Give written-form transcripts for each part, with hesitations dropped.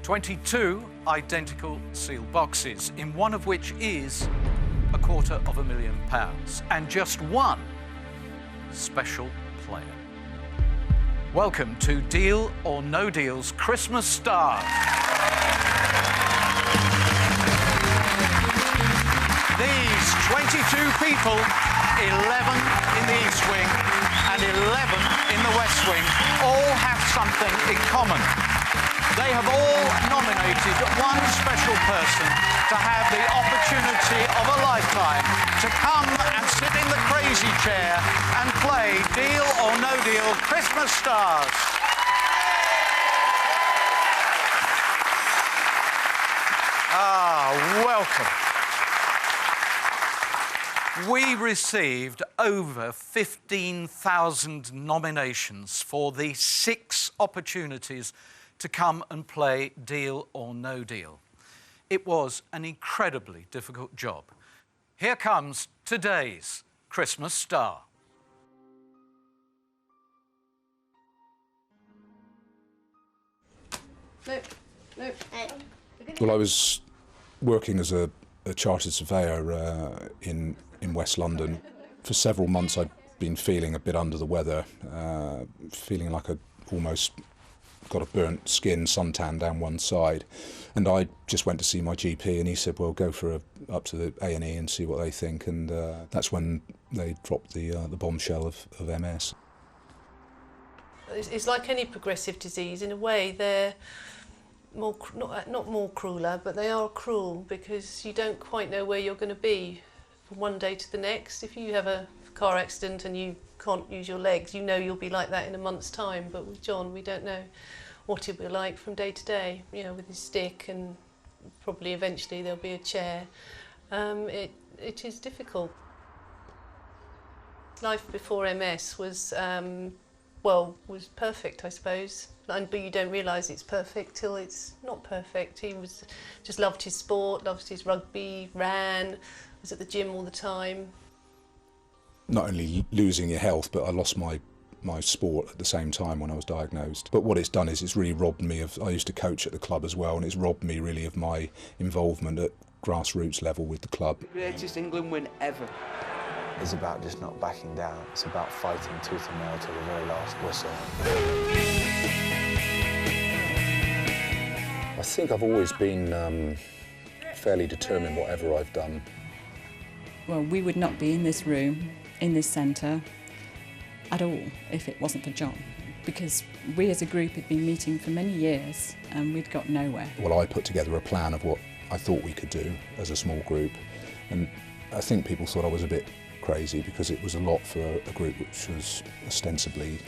22 identical sealed boxes, in one of which is £250,000, and just one special player. Welcome to Deal or No Deal's Christmas Stars. These 22 people, 11 in the East Wing and 11 in the West Wing, all have something in common. They have all nominated one special person to have the opportunity of a lifetime to come and sit in the crazy chair and play Deal or No Deal Christmas Stars. Welcome. We received over 15,000 nominations for the 6 opportunities to come and play Deal or No Deal. It was an incredibly difficult job. Here comes today's Christmas star. No. Well, I was working as a chartered surveyor in West London. For several months I'd been feeling a bit under the weather, feeling like I'd almost got a burnt skin, suntan down one side, and I just went to see my GP, and he said, well, go for up to the A&E and see what they think, and that's when they dropped the bombshell of MS. It's like any progressive disease. In a way, they're more, not more crueler, but they are cruel because you don't quite know where you're going to be from one day to the next. If you have a car accident and you can't use your legs, you know you'll be like that in a month's time. But with John, we don't know what he'll be like from day to day, you know, with his stick, and probably eventually there'll be a chair. It is difficult. Life before MS was, was perfect, I suppose. But you don't realise it's perfect till it's not perfect. He just loved his sport, loved his rugby, ran, was at the gym all the time. Not only losing your health, but I lost my sport at the same time when I was diagnosed. But what it's done is it's really robbed me of, I used to coach at the club as well, and it's robbed me really of my involvement at grassroots level with the club. The greatest England win ever. It's about just not backing down. It's about fighting tooth and nail to the very last whistle. I think I've always been fairly determined whatever I've done. Well, we would not be in this room, in this centre, at all if it wasn't for John, because we as a group had been meeting for many years and we'd got nowhere. Well, I put together a plan of what I thought we could do as a small group, and I think people thought I was a bit crazy because it was a lot for a group which was ostensibly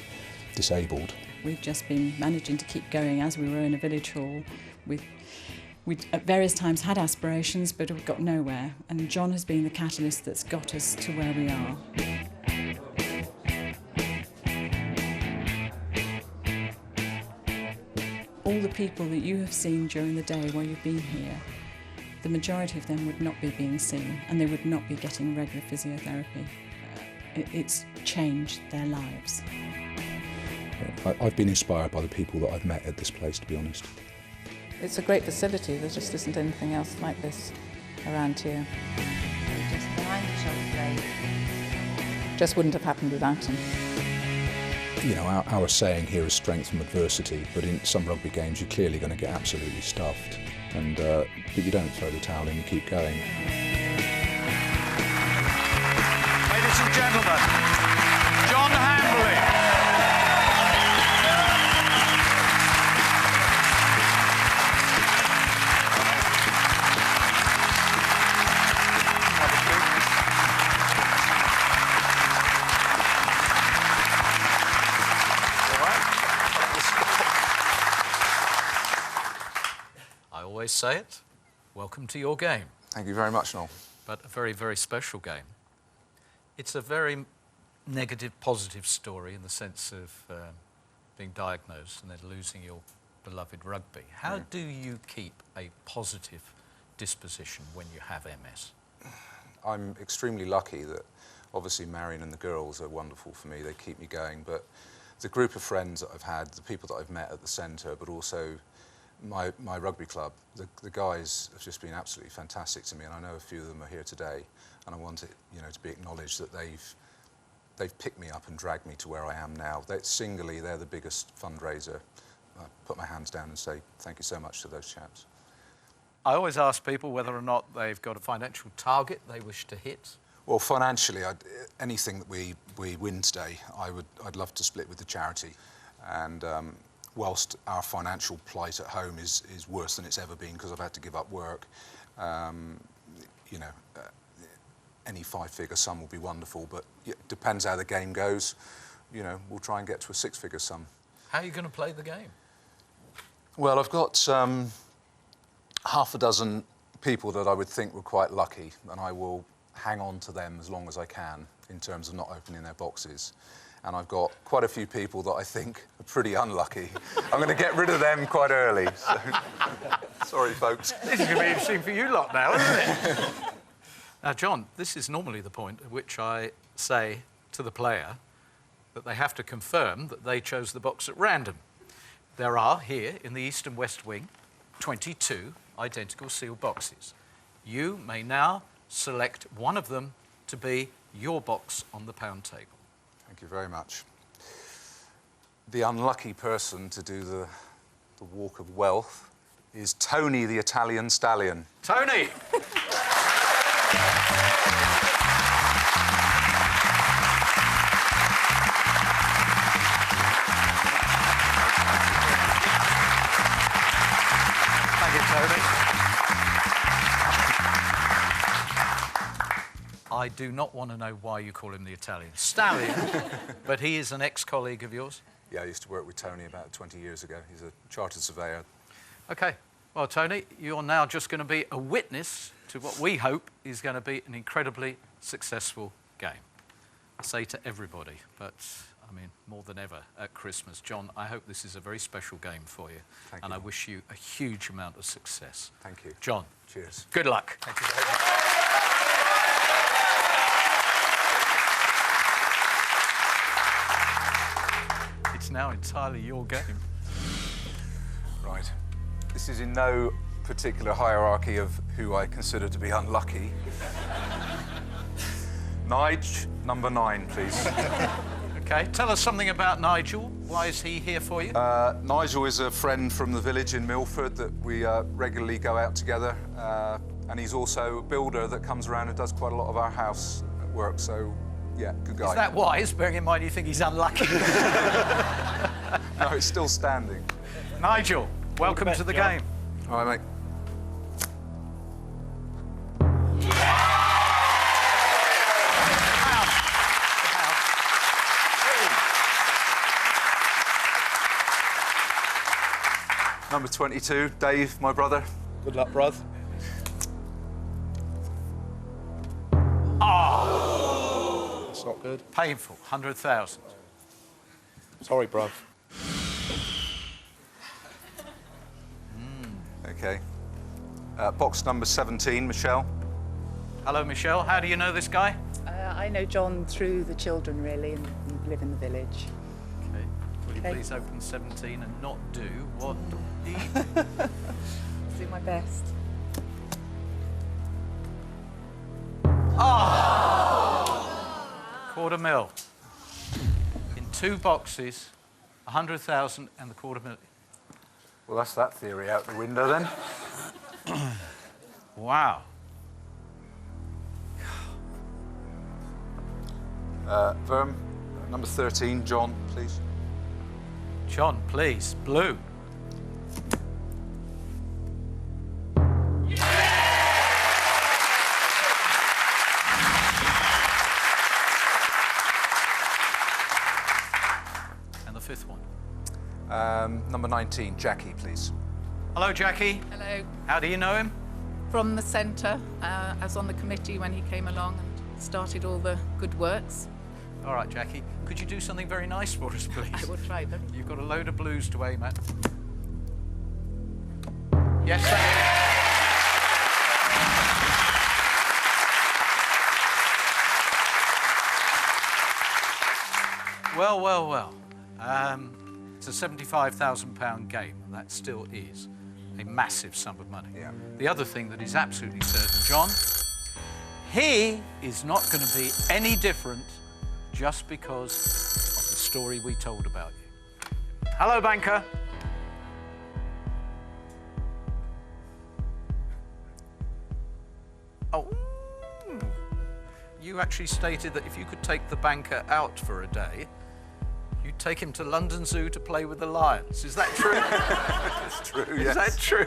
disabled. We've just been managing to keep going as we were in a village hall. We'd at various times had aspirations, but we've got nowhere, and John has been the catalyst that's got us to where we are. All the people that you have seen during the day while you've been here, the majority of them would not be being seen, and they would not be getting regular physiotherapy. It's changed their lives. I've been inspired by the people that I've met at this place, to be honest. It's a great facility. There just isn't anything else like this around here. Just behind the shoulder blade. Just wouldn't have happened without him. You know, our saying here is strength from adversity, but in some rugby games you're clearly going to get absolutely stuffed, and but you don't throw the towel in, you keep going. Ladies and gentlemen, John Hambley. I always say it, welcome to your game. Thank you very much, Noel. But a very, very special game. It's a very negative, positive story in the sense of being diagnosed and then losing your beloved rugby. How do you keep a positive disposition when you have MS? I'm extremely lucky that obviously Marion and the girls are wonderful for me. They keep me going, but the group of friends that I've had, the people that I've met at the centre, but also my rugby club, the guys have just been absolutely fantastic to me, and I know a few of them are here today, and I want it, you know, to be acknowledged that they've picked me up and dragged me to where I am now. They're the biggest fundraiser. I put my hands down and say thank you so much to those chaps. I always ask people whether or not they've got a financial target they wish to hit. Well, financially, anything that we win today, I'd love to split with the charity. And whilst our financial plight at home is worse than it's ever been because I've had to give up work, you know, any five-figure sum will be wonderful, but it depends how the game goes. You know, we'll try and get to a six-figure sum. How are you going to play the game? Well, I've got half a dozen people that I would think were quite lucky, and I will hang on to them as long as I can in terms of not opening their boxes. And I've got quite a few people that I think are pretty unlucky. I'm going to get rid of them quite early. So. Sorry, folks. This is going to be interesting for you lot now, isn't it? Now, John, this is normally the point at which I say to the player that they have to confirm that they chose the box at random. There are, here in the east and west wing, 22 identical sealed boxes. You may now select one of them to be your box on the pound table. Thank you very much. The unlucky person to do the walk of wealth is Tony the Italian Stallion. Tony! Thank you, Tony. I do not want to know why you call him the Italian Stallion, but he is an ex-colleague of yours? Yeah, I used to work with Tony about 20 years ago. He's a chartered surveyor. OK. Well, Tony, you're now just going to be a witness to what we hope is going to be an incredibly successful game. I say to everybody, but, I mean, more than ever at Christmas, John, I hope this is a very special game for you. Thank and you. I wish you a huge amount of success. Thank you. John. Cheers. Good luck. Thank you very much. It's now entirely your game. Right. This is in no particular hierarchy of who I consider to be unlucky. Nige, number 9, please. OK, tell us something about Nigel. Why is he here for you? Nigel is a friend from the village in Milford that we regularly go out together. And he's also a builder that comes around and does quite a lot of our house work, so yeah, good guy. Is that wise, bearing in mind you think he's unlucky? No, it's still standing. Nigel, welcome to the game. All right, mate. Number 22, Dave, my brother. Good luck, bruv. Oh! That's not good. Painful, 100,000. Sorry, bruv. Okay. Box number 17, Michelle. Hello, Michelle. How do you know this guy? I know John through the children, really, and live in the village. Okay. Will you Okay. please open 17 and not do what he... Do my best. $250,000. In 2 boxes, 100,000 and the $250,000. Well, that's that theory out the window then. Wow. Verm, number 13, John, please. John, please. Blue. And the 5th one. Number 19, Jackie, please. Hello, Jackie. Hello. How do you know him? From the centre. I was on the committee when he came along and started all the good works. All right, Jackie. Could you do something very nice for us, please? I will try them. You've got a load of blues to aim at. Yes, sir. Well. It's a £75,000 game, and that still is. a massive sum of money. Yeah. The other thing that is absolutely certain, John, he is not going to be any different just because of the story we told about you. Hello, banker. Oh, you actually stated that if you could take the banker out for a day, you'd take him to London Zoo to play with the lions. Is that true? It's true, yes. Is that true?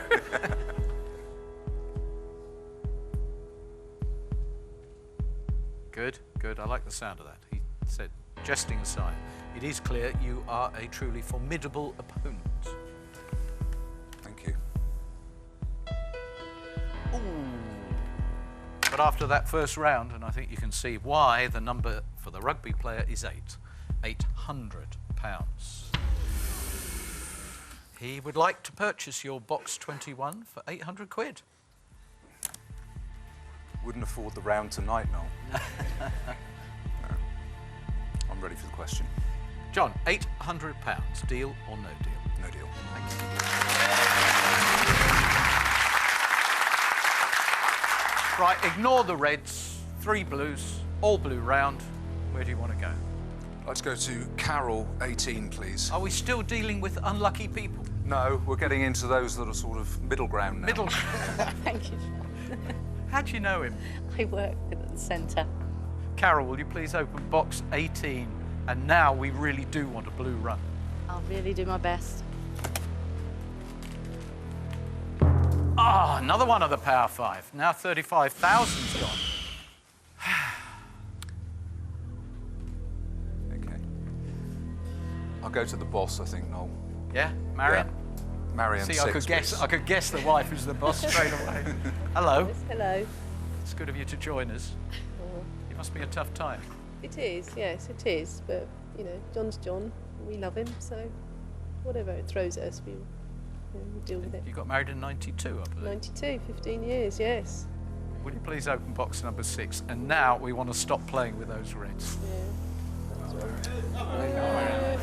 Good, good. I like the sound of that. He said, jesting aside, it is clear you are a truly formidable opponent. Thank you. Ooh. But after that first round, and I think you can see why the number for the rugby player is 8. £800. He would like to purchase your box 21 for 800 quid. Wouldn't afford the round tonight, Noel. No. I'm ready for the question. John, £800. Deal or no deal? No deal. Thank you. Right, ignore the reds, 3 blues, all blue round. Where do you want to go? Let's go to Carol, 18, please. Are we still dealing with unlucky people? No, we're getting into those that are sort of middle ground now. Middle. Thank you. How do you know him? I work at the centre. Carol, will you please open box 18? And now we really do want a blue run. I'll really do my best. Ah, another one of the Power 5. Now 35,000's gone. Okay. I'll go to the boss, I think, Noel. Yeah, Marion? Yeah. Marion, See, 6, I could guess the wife who's the boss straight away. Hello. Yes, hello. It's good of you to join us. It must be a tough time. It is, yes, it is. But, you know, John's John. We love him, so whatever it throws at us, we deal with it. You got married in 92, I believe. 92, 15 years, yes. Will you please open box number 6? And now we want to stop playing with those reds. Yeah. That's right.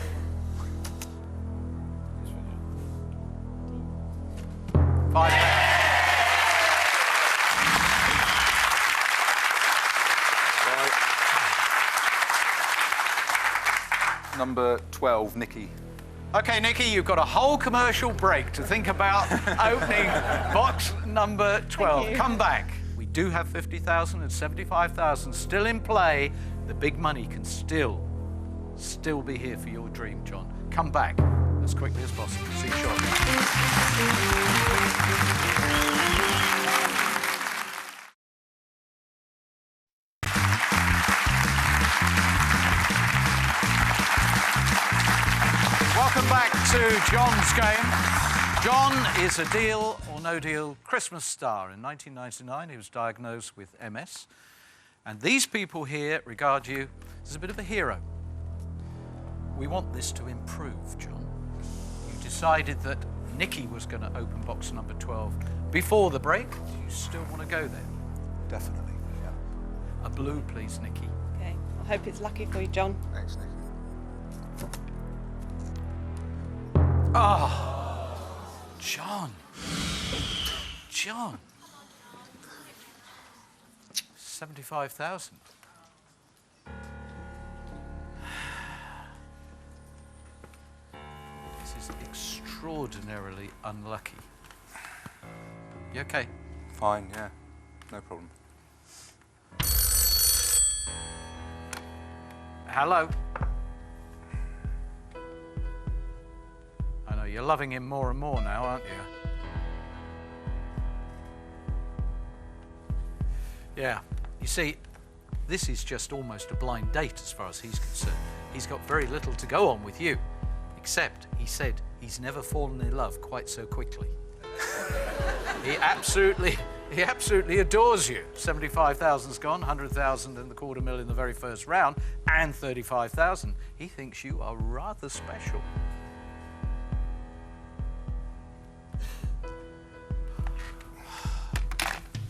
£5. Number 12, Nikki. Okay, Nikki, you've got a whole commercial break to think about opening box number 12. Come back. We do have 50,000 and 75,000 still in play. The big money can still be here for your dream, John. Come back as quickly as possible. See you shortly. Welcome back to John's game. John is a deal or no deal Christmas star. In 1999, he was diagnosed with MS. And these people here regard you as a bit of a hero. We want this to improve, John. You decided that Nikki was going to open box number 12 before the break. Do you still want to go there? Definitely, yeah. A blue, please, Nikki. Okay, I hope it's lucky for you, John. Thanks, Nikki. Oh, John. John. 75,000. This is extraordinarily unlucky. You okay? Fine, yeah. No problem. Hello. I know you're loving him more and more now, aren't you? Yeah. You see, this is just almost a blind date as far as he's concerned. He's got very little to go on with you, except he said he's never fallen in love quite so quickly. He absolutely adores you. 75,000's gone, 100,000 and the $250,000 in the very first round, and 35,000. He thinks you are rather special.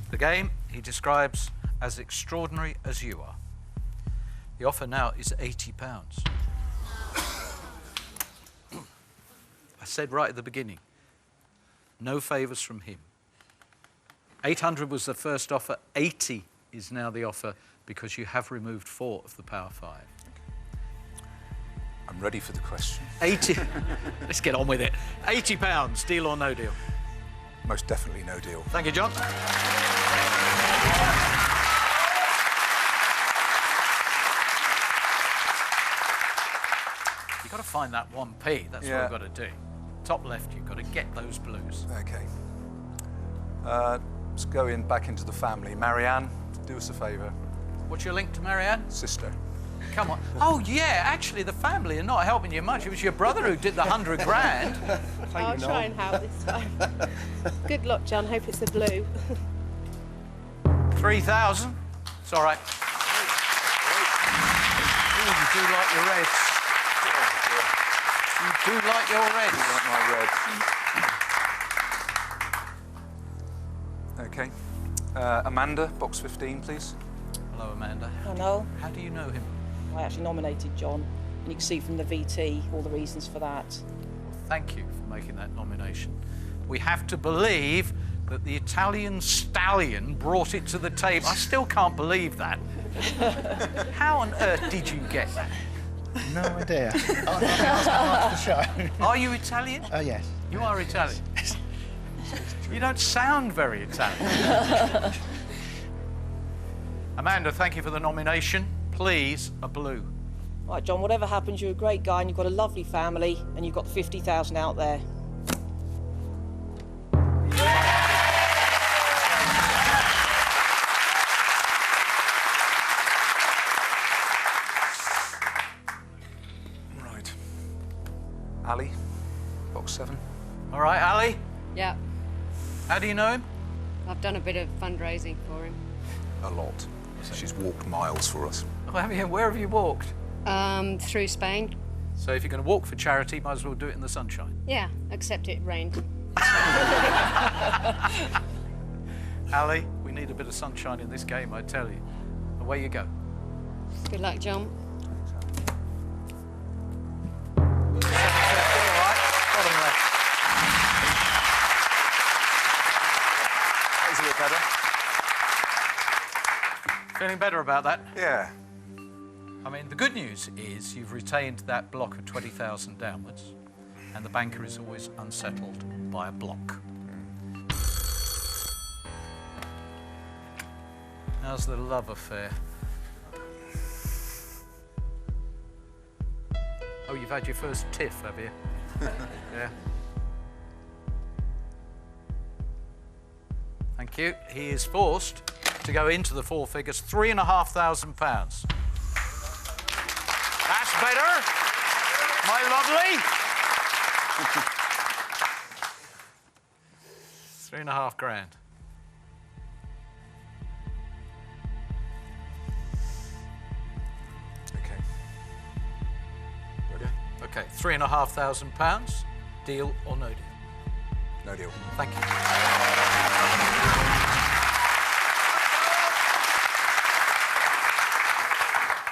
The game he describes as extraordinary as you are. The offer now is £80. I said right at the beginning, No favours from him. 800 was the first offer. 80 is now the offer because you have removed 4 of the Power 5. I'm ready for the question. 80. Let's get on with it. £80, deal or no deal? Most definitely no deal. Thank you, John. You've got to find that 1p. That's what we've got to do. Top left, you've got to get those blues. Okay. Let's go back into the family. Marianne, do us a favour. What's your link to Marianne? Sister. Come on. Oh, yeah, actually, the family are not helping you much. It was your brother who did the 100 grand. I'll try and help this time. Good luck, John. Hope it's the blue. 3,000. It's all right. Ooh, you do like your reds. You do like your reds. I like my reds. Okay. Amanda, box 15, please. Hello, Amanda. Hello. How do you know him? I actually nominated John, and you can see from the VT all the reasons for that. Thank you for making that nomination. We have to believe that the Italian stallion brought it to the table. I still can't believe that. How on earth did you get that? No idea. After the show. Are you Italian? Yes. You are Italian. You don't sound very Italian. Amanda, thank you for the nomination. Please, a blue. All right, John, whatever happens, you're a great guy and you've got a lovely family and you've got 50,000 out there. Right. Ali, box 7. All right, Ali. Yeah. How do you know him? I've done a bit of fundraising for him. A lot. She's walked miles for us. Oh, have you? Where have you walked? Through Spain. So if you're going to walk for charity, might as well do it in the sunshine. Yeah, except it rained. Ali, we need a bit of sunshine in this game, I tell you. Away you go. Good luck, John. All right, bottom left. That was a bit better. Feeling better about that? Yeah. I mean, the good news is you've retained that block of 20,000 downwards, and the banker is always unsettled by a block. How's the love affair? Oh, you've had your first tiff, have you? Yeah. Thank you. He is forced to go into the 4 figures, £3,500. That's better, my lovely. 3.5 grand. Okay. Ready? Okay, £3,500. Deal or no deal? No deal. Thank you.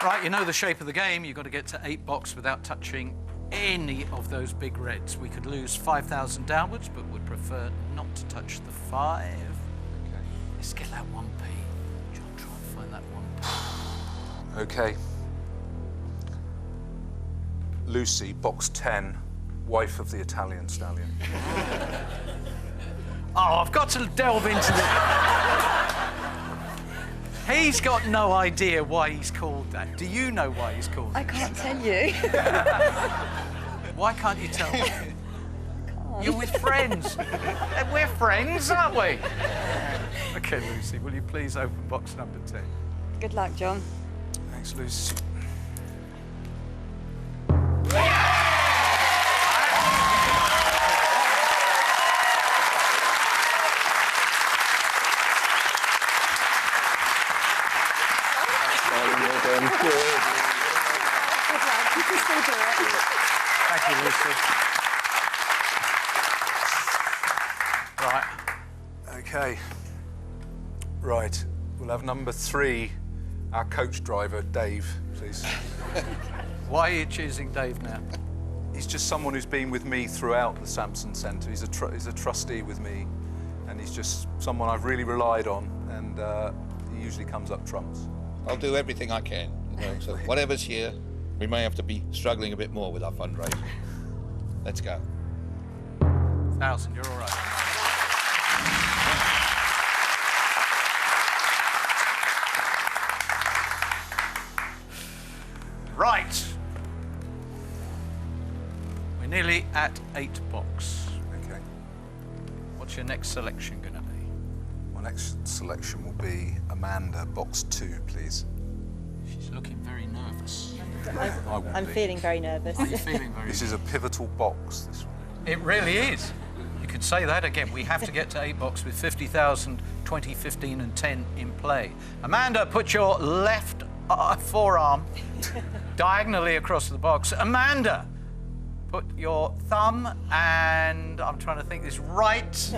Right, you know the shape of the game. You've got to get to 8 box without touching any of those big reds. We could lose 5,000 downwards, but would prefer not to touch the 5. Okay. Let's get that 1p. John, try and find that 1p. Okay. Lucy, box 10, wife of the Italian stallion. Oh, I've got to delve into this. He's got no idea why he's called that. Do you know why he's called that? I can't tell you. Why can't you tell me? You're with friends. We're friends, aren't we? OK, Lucy, will you please open box number 10? Good luck, John. Thanks, Lucy. Thank you, Lucy. Right. Okay. Right. We'll have number 3, our coach driver, Dave, please. Why are you choosing Dave now? he's just someone who's been with me throughout the Sampson Centre. He's a trustee with me, and he's just someone I've really relied on, and he usually comes up trumps. I'll do everything I can, you know, so whatever's here, we may have to be struggling a bit more with our fundraising. Let's go. 1,000, you're all right. Right. We're nearly at 8 box. Okay. What's your next selection going to be? My next selection will be Amanda, box 2, please. She's looking very nervous. I'm feeling very nervous. Are you feeling very This is a pivotal box, this one. It really is. You can say that again. We have to get to 8 box with 50,000, 20, 15 and 10 in play. Amanda, put your left forearm diagonally across the box. Amanda, put your thumb and, I'm trying to think, this right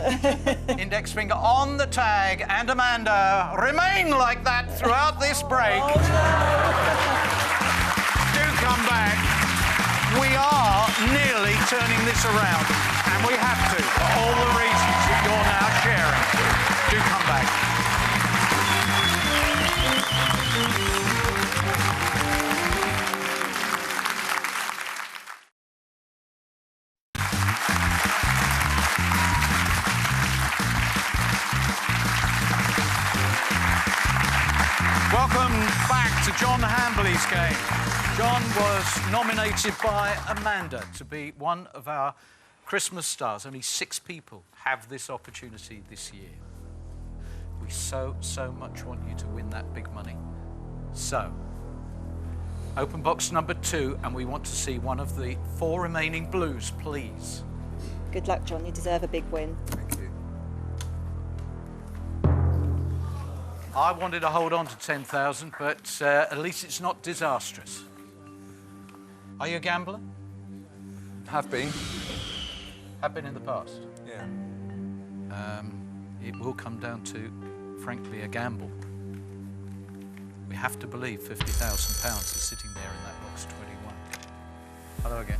index finger on the tag. And Amanda, remain like that throughout this break. Oh, no. Do come back. We are nearly turning this around, and we have to, for all the reasons that you're now sharing. Do come back. Welcome back to John Hambley's game. John was nominated by Amanda to be one of our Christmas stars. Only 6 people have this opportunity this year. We so much want you to win that big money. So, open box number 2, and we want to see one of the 4 remaining blues, please. Good luck, John. You deserve a big win. Thank you. I wanted to hold on to 10,000, but at least it's not disastrous. Are you a gambler? Have been. Have been in the past? Yeah. It will come down to, frankly, a gamble. We have to believe £50,000 is sitting there in that box 21. Hello again.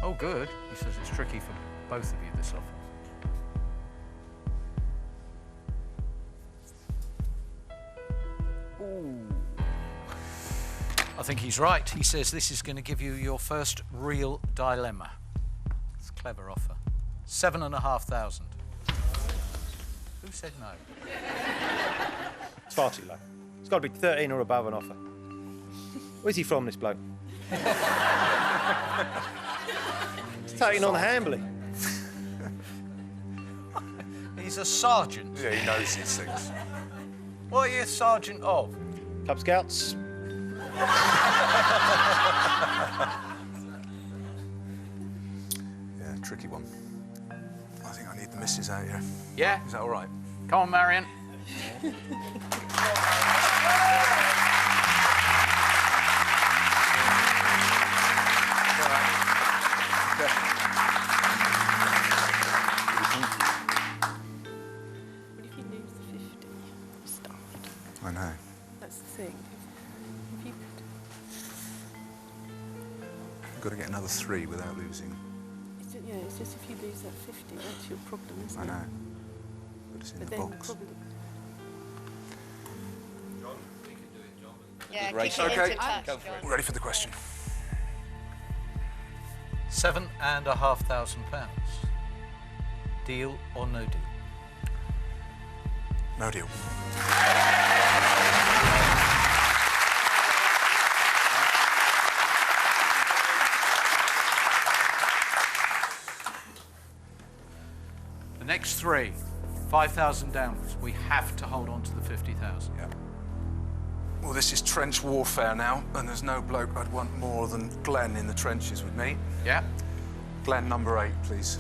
Oh, good. He says it's tricky for both of you, this offer. I think he's right. He says this is going to give you your first real dilemma. It's a clever offer. 7,500. Who said no? It's far too low. It's got to be 13 or above an offer. Where's he from, this bloke? He's taking on Hambley. He's a sergeant. Yeah, he knows these things. What are you a sergeant of? Cub Scouts. Yeah, tricky one. I think I need the missus out here. Yeah? Is that all right? Come on, Marion. What if you lose the 50? Stuffed. I know. That's the thing. If you I've got to get another 3 without losing. yeah, it's just if you lose that 50, that's your problem, isn't I it? know. But it's in But the then box. probably. Yeah, Race. keep it Okay. into touch, Go for it. John. Ready for the question? £7,500. Deal or no deal? No deal. The next 3, 5,000 downwards. We have to hold on to the 50,000. Yeah. Well, this is trench warfare now, and there's no bloke I'd want more than Glenn in the trenches with me. Yeah? Glenn, number 8, please.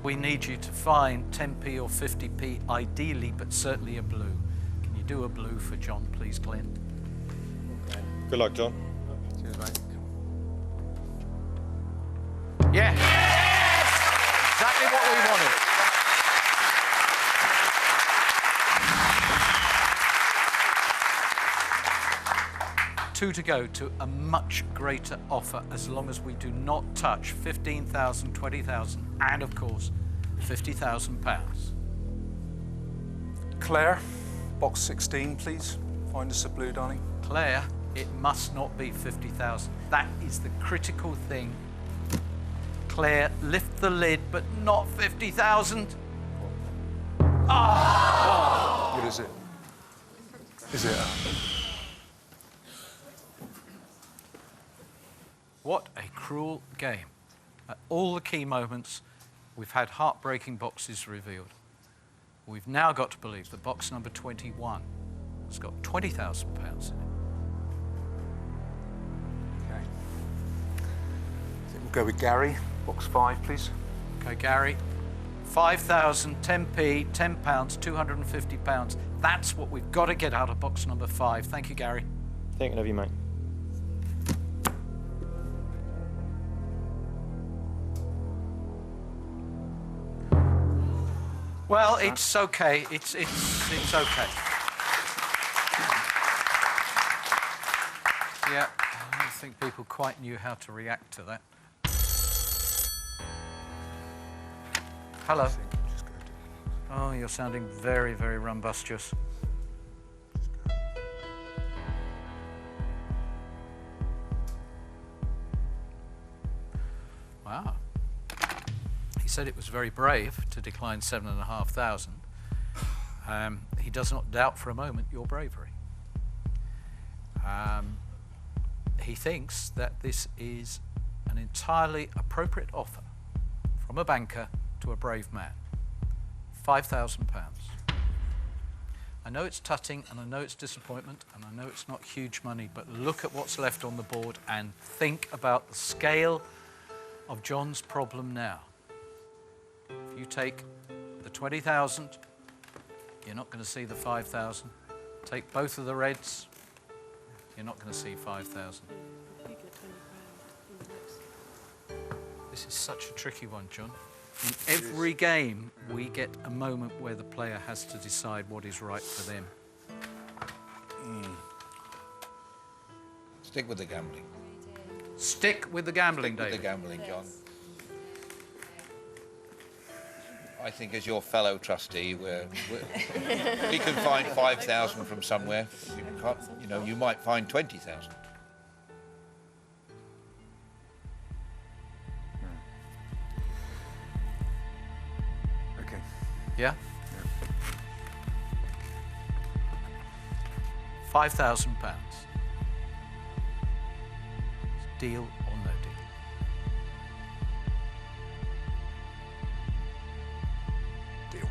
We need you to find 10p or 50p, ideally, but certainly a blue. Can you do a blue for John, please, Glenn? Good luck, John. Cheers, mate. Yeah. Exactly what we wanted. 2 to go to a much greater offer as long as we do not touch 15,000, 20,000 and, of course, £50,000. Claire, box 16, please. Find us a blue, darling. Claire, it must not be 50,000. That is the critical thing. Claire, lift the lid, but not 50,000. Ah! What is it? Is it? What a cruel game. At all the key moments, we've had heartbreaking boxes revealed. We've now got to believe that box number 21 has got £20,000 in it. Okay. I think we'll go with Gary. Box 5, please. Okay, Gary. 5,000, 10p, £10, £250. That's what we've got to get out of box number 5. Thank you, Gary. Thinking of you, mate. Well, it's okay. It's okay. Yeah, I don't think people quite knew how to react to that. Hello. Oh, you're sounding very, very rumbustious. Wow. He said it was very brave to decline 7,500. He does not doubt for a moment your bravery. He thinks that this is an entirely appropriate offer from a banker to a brave man. £5,000. I know it's tutting and I know it's disappointment and I know it's not huge money, but look at what's left on the board and think about the scale of John's problem now. If you take the 20,000, you're not going to see the 5,000. Take both of the reds, you're not going to see 5,000. This is such a tricky one, John. In every game, we get a moment where the player has to decide what is right for them. Stick with the gambling. Stick with the gambling, David. Stick with the gambling, John. I think as your fellow trustee, we can find 5,000 from somewhere. You can't, you know, you might find 20,000. Okay. Yeah? £5,000. Deal or no deal? Deal.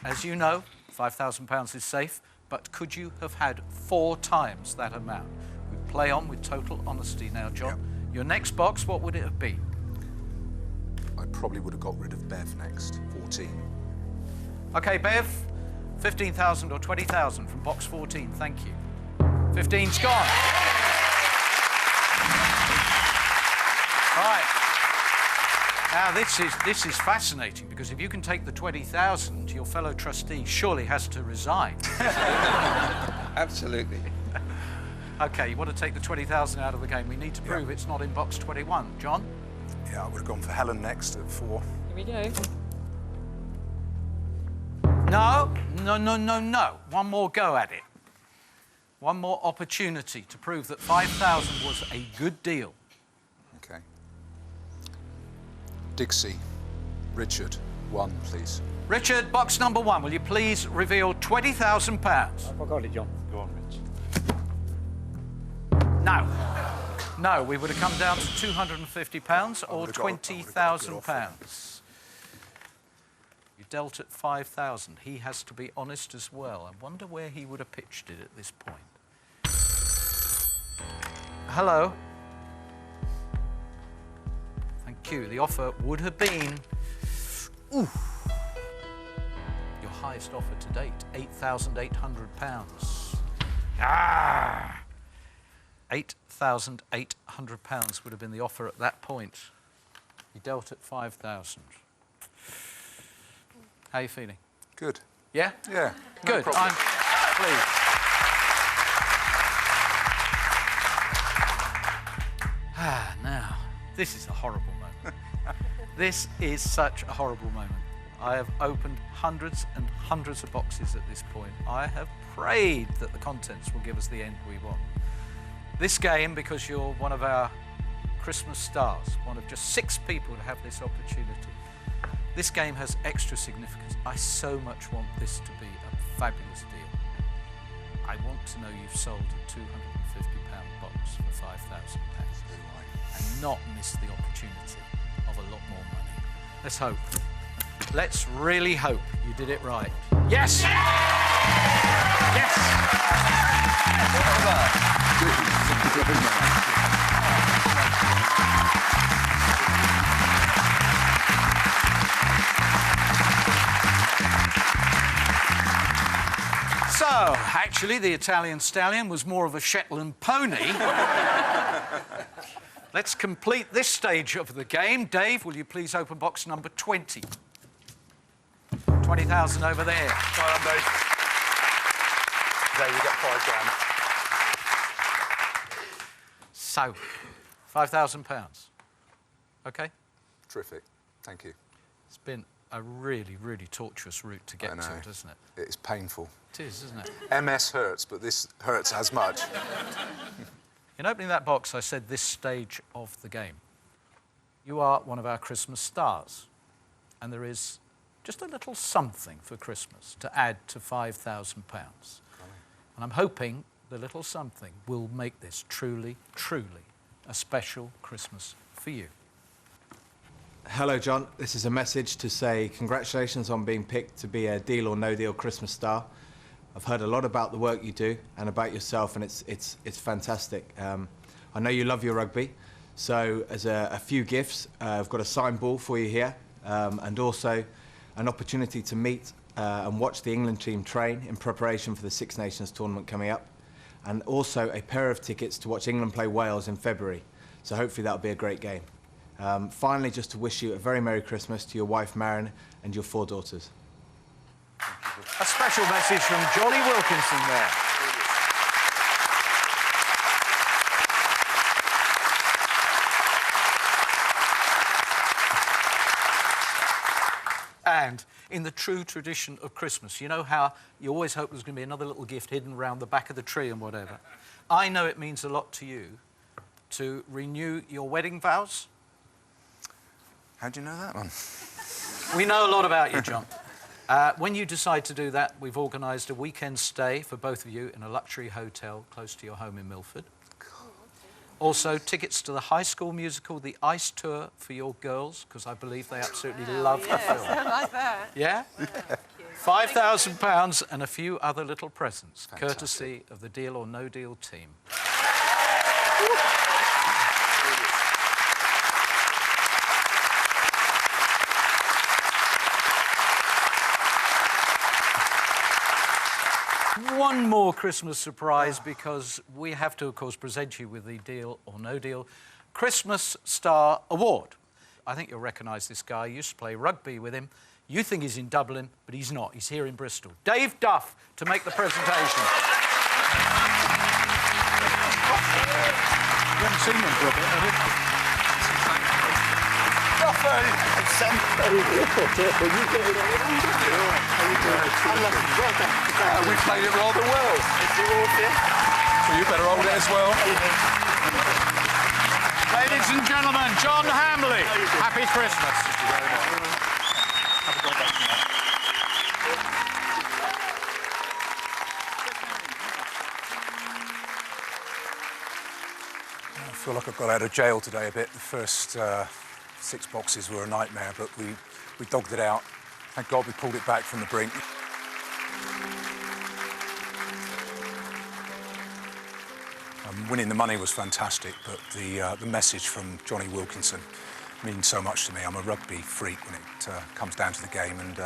As you know, £5,000 is safe, but could you have had 4 times that amount? We play on with total honesty now, John. Yep. Your next box, what would it have been? I probably would have got rid of Bev next, 14. OK, Bev, 15,000 or 20,000 from box 14, thank you. 15's gone. Right. Now, this is fascinating, because if you can take the 20,000, your fellow trustee surely has to resign. Absolutely. OK, you want to take the 20,000 out of the game. We need to prove it's not in box 21. John? Yeah, I would have gone for Helen next at 4. Here we go. No, no, no, no, no. One more go at it. One more opportunity to prove that 5,000 was a good deal. OK. Dixie, Richard, 1, please. Richard, box number 1. Will you please reveal £20,000? I got it, John. Go on, Rich. No. No, we would have come down to £250 or £20,000. You dealt at 5,000. He has to be honest as well. I wonder where he would have pitched it at this point. Hello. Thank you. The offer would have been... Ooh. Your highest offer to date, £8,800. Ah! £8,800. £5,800 would have been the offer at that point. You dealt at 5,000. How are you feeling? Good. Yeah? Yeah. Good. No problem. I'm pleased. Now, this is a horrible moment. This is such a horrible moment. I have opened hundreds and hundreds of boxes at this point. I have prayed that the contents will give us the end we want. This game, because you're one of our Christmas stars, one of just 6 people to have this opportunity, this game has extra significance. I so much want this to be a fabulous deal. I want to know you've sold a £250 box for £5,000 and not miss the opportunity of a lot more money. Let's hope. Let's really hope you did it right. Yes! Yes! So, actually, the Italian Stallion was more of a Shetland pony. Let's complete this stage of the game. Dave, will you please open box number 20? 20,000 over there. Well done, Dave. Dave, you get £5,000. So, £5,000. OK? Terrific. Thank you. It's been a really, really tortuous route to get to it, isn't it? It's painful. It is, isn't it? MS hurts, but this hurts as much. In opening that box, I said this stage of the game. You are one of our Christmas stars, and there is just a little something for Christmas to add to £5,000. And I'm hoping the little something will make this truly, truly a special Christmas for you. Hello, John. This is a message to say congratulations on being picked to be a Deal or No Deal Christmas star. I've heard a lot about the work you do and about yourself, and it's fantastic. I know you love your rugby, so as a few gifts, I've got a signed ball for you here, and also an opportunity to meet and watch the England team train in preparation for the Six Nations tournament coming up, and also a pair of tickets to watch England play Wales in February. So hopefully that'll be a great game. Finally, just to wish you a very Merry Christmas to your wife, Marion, and your 4 daughters. A special message from Johnny Wilkinson there. And in the true tradition of Christmas, you know how you always hope there's going to be another little gift hidden around the back of the tree and whatever. I know it means a lot to you to renew your wedding vows. How do you know that one? We know a lot about you, John. When you decide to do that, we've organised a weekend stay for both of you in a luxury hotel close to your home in Milford. Also, tickets to the High School musical, The Ice Tour, for your girls, because I believe they absolutely love the film. I like that. Yeah? £5,000 and a few other little presents, Fantastic. courtesy of the Deal or No Deal team. One more Christmas surprise, because we have to, of course, present you with the Deal or No Deal Christmas Star Award. I think you'll recognise this guy. You used to play rugby with him. You think he's in Dublin, but he's not. He's here in Bristol. Dave Duff to make the presentation. You haven't seen him for a bit, have you? We played it rather well. Well, you better hold it as well. Ladies and gentlemen, John Hamley. Happy Christmas. I feel like I've got out of jail today a bit. The first 6 boxes were a nightmare, but we dogged it out. Thank God we pulled it back from the brink. Winning the money was fantastic, but the message from Johnny Wilkinson means so much to me. I'm a rugby freak when it comes down to the game, and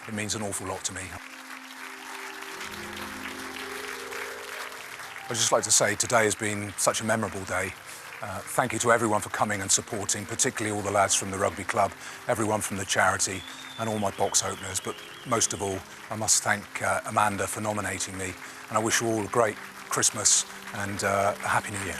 it means an awful lot to me. I'd just like to say today has been such a memorable day. Thank you to everyone for coming and supporting, particularly all the lads from the rugby club, everyone from the charity, and all my box openers. But most of all, I must thank Amanda for nominating me, and I wish you all a great Christmas and a Happy New Year.